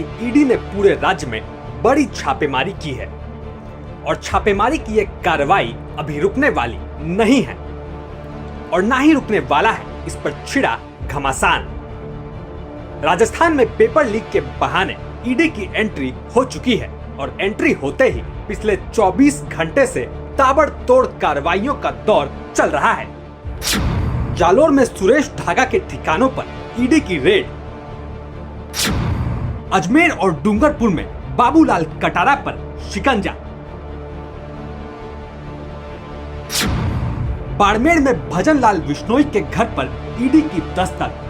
कि ईडी ने पूरे राज्य में बड़ी छापेमारी की है और छापेमारी की ये कार्रवाई अभी रुकने वाली नहीं है और ना ही रुकने वाला है इस पर छिड़ा घमासान। राजस्थान में पेपर लीक के बहाने ईडी की एंट्री हो चुकी है और एंट्री होते ही पिछले 24 घंटे से ताबड़तोड़ कार्रवाइयों का दौर चल रहा है। जालोर में सुरेश ढागा के ठिकानों पर ईडी की रेड, अजमेर और डूंगरपुर में बाबूलाल कटारा पर शिकंजा, बाड़मेर में भजनलाल विश्नोई के घर पर ईडी की दस्तक।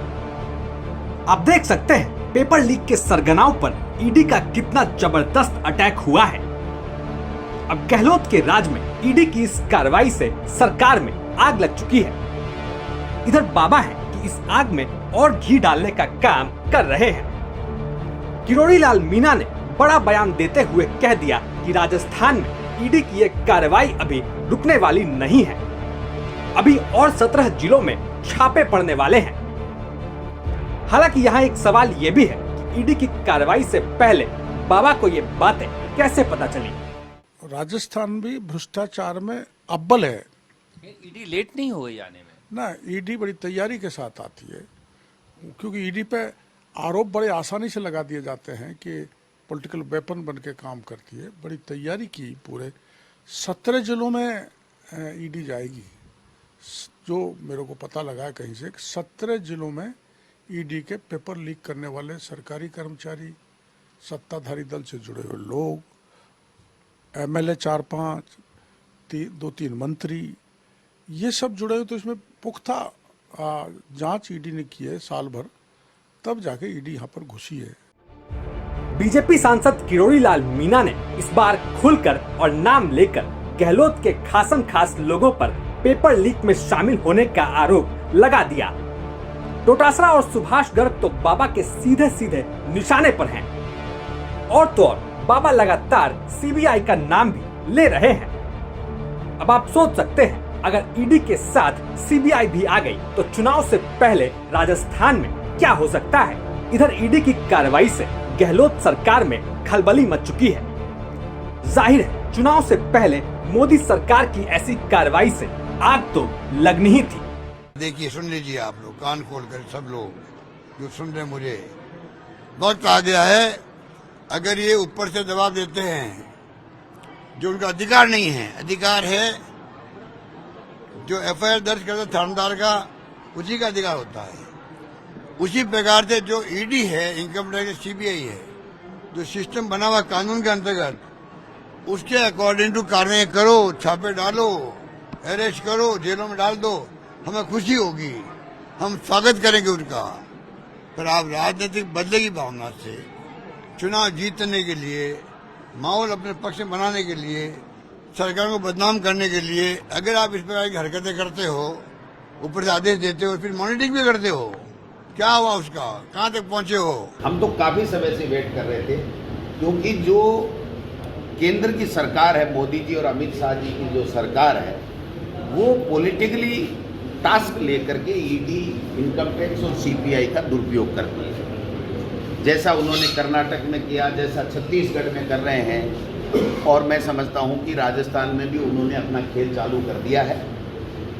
आप देख सकते हैं पेपर लीक के सरगनाओं पर ईडी का कितना जबरदस्त अटैक हुआ है। अब गहलोत के राज में ईडी की इस कार्रवाई से सरकार में आग लग चुकी है। इधर बाबा है कि इस आग में और घी डालने का काम कर रहे हैं। किरोड़ी लाल मीणा ने बड़ा बयान देते हुए कह दिया कि राजस्थान में ईडी की यह कार्रवाई अभी रुकने वाली नहीं है। अभी और 17 जिलों में छापे पड़ने वाले हैं। हालांकि यहाँ एक सवाल ये भी है कि ईडी की कार्रवाई से पहले बाबा को ये बातें कैसे पता चली। राजस्थान भी भ्रष्टाचार में अव्वल है। ईडी लेट नहीं हो गई आने में ना, ईडी बड़ी तैयारी के साथ आती है, क्योंकि ईडी पे आरोप बड़े आसानी से लगा दिए जाते हैं कि पॉलिटिकल वेपन बन के काम करती है। बड़ी तैयारी की, पूरे 17 जिलों में ईडी जाएगी। जो मेरे को पता लगा है कहीं से 17 जिलों में ईडी के पेपर लीक करने वाले सरकारी कर्मचारी, सत्ताधारी दल से जुड़े हुए लोग, एमएलए 4-5, 2-3 मंत्री, ये सब जुड़े हुए। तो इसमें पुख्ता जांच ईडी ने की है साल भर, तब जाके ईडी यहाँ पर घुसी है। बीजेपी सांसद किरोड़ी लाल मीणा ने इस बार खुलकर और नाम लेकर गहलोत के खासम खास लोगों पर पेपर लीक में शामिल होने का आरोप लगा दिया। डोटासरा और सुभाष गर्ग तो बाबा के सीधे सीधे निशाने पर हैं। और तो और बाबा लगातार सीबीआई का नाम भी ले रहे हैं। अब आप सोच सकते हैं अगर ईडी के साथ सीबीआई भी आ गई तो चुनाव से पहले राजस्थान में क्या हो सकता है। इधर ईडी की कार्रवाई से गहलोत सरकार में खलबली मच चुकी है। जाहिर है चुनाव से पहले मोदी सरकार की ऐसी कार्रवाई से आग तो लगनी ही थी। देखिए, सुन लीजिए आप लोग, कान खोलकर सब लोग जो सुन रहे, मुझे बहुत कहा गया है अगर ये ऊपर से दबाव देते हैं जो उनका अधिकार नहीं है, अधिकार है जो एफआईआर दर्ज करता थानेदार का, उसी का अधिकार होता है। उसी प्रकार से जो ईडी है, इनकम टैक्स, सीबीआई है, जो सिस्टम बना हुआ कानून के अंतर्गत, उसके अकॉर्डिंग टू कार्रवाई करो, छापे डालो, अरेस्ट करो, जेलों में डाल दो, हमें खुशी होगी, हम स्वागत करेंगे उनका। पर आप राजनीतिक बदले की भावना से चुनाव जीतने के लिए, माहौल अपने पक्ष में बनाने के लिए, सरकार को बदनाम करने के लिए अगर आप इस प्रकार की हरकतें करते हो, ऊपर से आदेश देते हो, फिर मॉनिटरिंग भी करते हो, क्या हुआ उसका, कहाँ तक पहुंचे हो? हम तो काफी समय से वेट कर रहे थे, क्योंकि जो केंद्र की सरकार है, मोदी जी और अमित शाह जी की जो सरकार है, वो पॉलिटिकली टास्क लेकर के ईडी, इनकम टैक्स और सीबीआई का दुरुपयोग करती है। जैसा उन्होंने कर्नाटक में किया, जैसा छत्तीसगढ़ में कर रहे हैं, और मैं समझता हूं कि राजस्थान में भी उन्होंने अपना खेल चालू कर दिया है।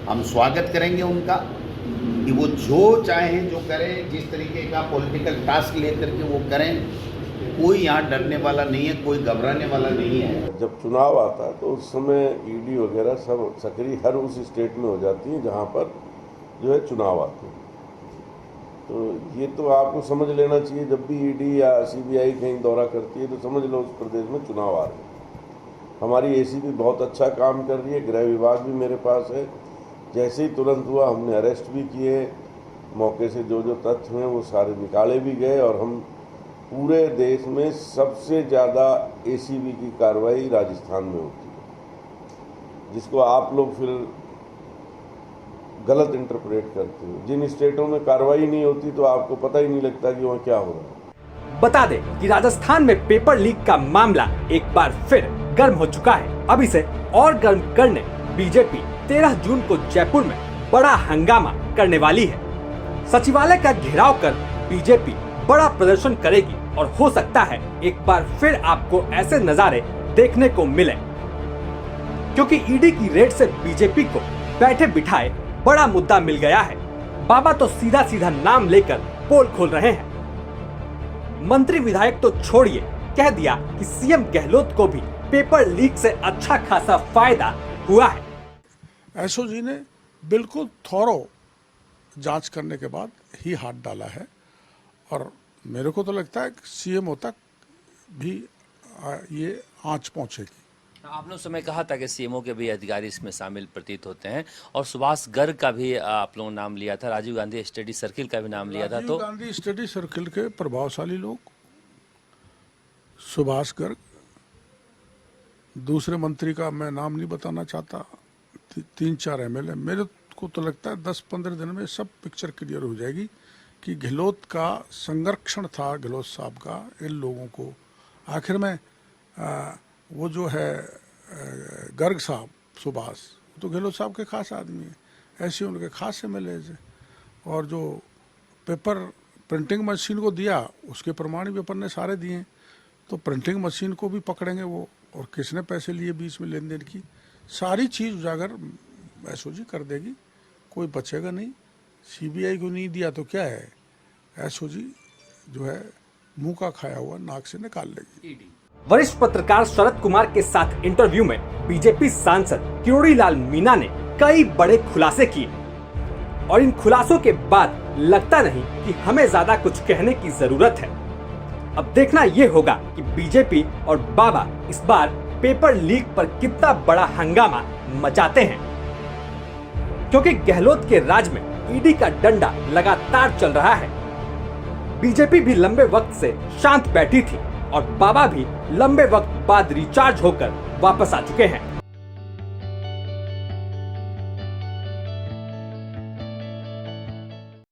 हम स्वागत करेंगे उनका कि वो जो चाहें जो करें, जिस तरीके का पॉलिटिकल टास्क लेकर के वो करें। कोई यहाँ डरने वाला नहीं है, कोई घबराने वाला नहीं है। जब चुनाव आता है तो उस समय ईडी वगैरह सब सक्रिय हर उस स्टेट में हो जाती है जहाँ पर जो है चुनाव आते हैं। तो ये तो आपको समझ लेना चाहिए, जब भी ईडी या सीबीआई कहीं दौरा करती है तो समझ लो उस प्रदेश में चुनाव आ रहे हैं। हमारी एसीपी बहुत अच्छा काम कर रही है, गृह विभाग भी मेरे पास है। जैसे ही तुरंत हुआ हमने अरेस्ट भी किए, मौके से जो जो तथ्य हैं वो सारे निकाले भी गए, और हम पूरे देश में सबसे ज़्यादा एसीबी की कार्रवाई राजस्थान में होती है, जिसको आप लोग फिर गलत इंटरप्रेट करते हो। जिन स्टेटों में कार्रवाई नहीं होती तो आपको पता ही नहीं लगता कि वहाँ क्या हो रहा है। बता दें कि राजस्थान में पेपर लीक का मामला एक बार फिर गर्म हो चुका है। अब इसे और गर्म करने बीजेपी 13 जून को जयपुर में बड़ा हंगामा करने वाली है। सचिवालय का घेराव कर बीजेपी बड़ा प्रदर्शन करेगी और हो सकता है एक बार फिर आपको ऐसे नजारे देखने को मिले, क्योंकि ईडी की रेड से बीजेपी को बैठे बिठाए बड़ा मुद्दा मिल गया है। बाबा तो सीधा सीधा नाम लेकर पोल खोल रहे हैं। मंत्री विधायक तो छोड़िए, कह दिया कि सीएम गहलोत को भी पेपर लीक से अच्छा खासा फायदा हुआ है। एसओजी ने बिल्कुल थॉरो जांच करने के बाद ही हाथ डाला है और मेरे को तो लगता है कि सीएमओ तक भी ये आंच पहुंचेगी। आपने उस समय कहा था कि सीएमओ के भी अधिकारी इसमें शामिल प्रतीत होते हैं और सुभाष गर्ग का भी आप लोगों ने नाम लिया था, राजीव गांधी स्टडी सर्किल का भी नाम लिया था। राजीव तो गांधी स्टडी सर्किल के प्रभावशाली लोग, सुभाष गर्ग, दूसरे मंत्री का मैं नाम नहीं बताना चाहता, 3-4 एमएलए, मेरे को तो लगता है 10-15 दिन में सब पिक्चर क्लियर हो जाएगी कि गहलोत का संरक्षण था, गहलोत साहब का इन लोगों को। आखिर में वो जो है गर्ग साहब सुभाष, तो गहलोत साहब के खास आदमी है, ऐसे उनके खास एमएलए है। और जो पेपर प्रिंटिंग मशीन को दिया उसके प्रमाण पेपर ने सारे दिए, तो प्रिंटिंग मशीन को भी पकड़ेंगे वो, और किसने पैसे लिए बीच में लेन देन की, सारी चीज़ उजागर एसओजी कर देगी, कोई बचेगा नहीं। सीबीआई को नहीं दिया तो क्या है, एसओजी जो है मुंह का खाया हुआ नाक से निकाल लेगी। वरिष्ठ पत्रकार शरद कुमार के साथ इंटरव्यू में बीजेपी सांसद किरोड़ी लाल मीणा ने कई बड़े खुलासे किए और इन खुलासों के बाद लगता नहीं कि हमें ज्यादा कुछ कहने की जरूरत है। अब देखना ये होगा कि बीजेपी और बाबा इस बार पेपर लीक पर कितना बड़ा हंगामा मचाते हैं, क्योंकि गहलोत के राज में ईडी का डंडा लगातार चल रहा है। बीजेपी भी लंबे वक्त से शांत बैठी थी और बाबा भी लंबे वक्त बाद रिचार्ज होकर वापस आ चुके हैं।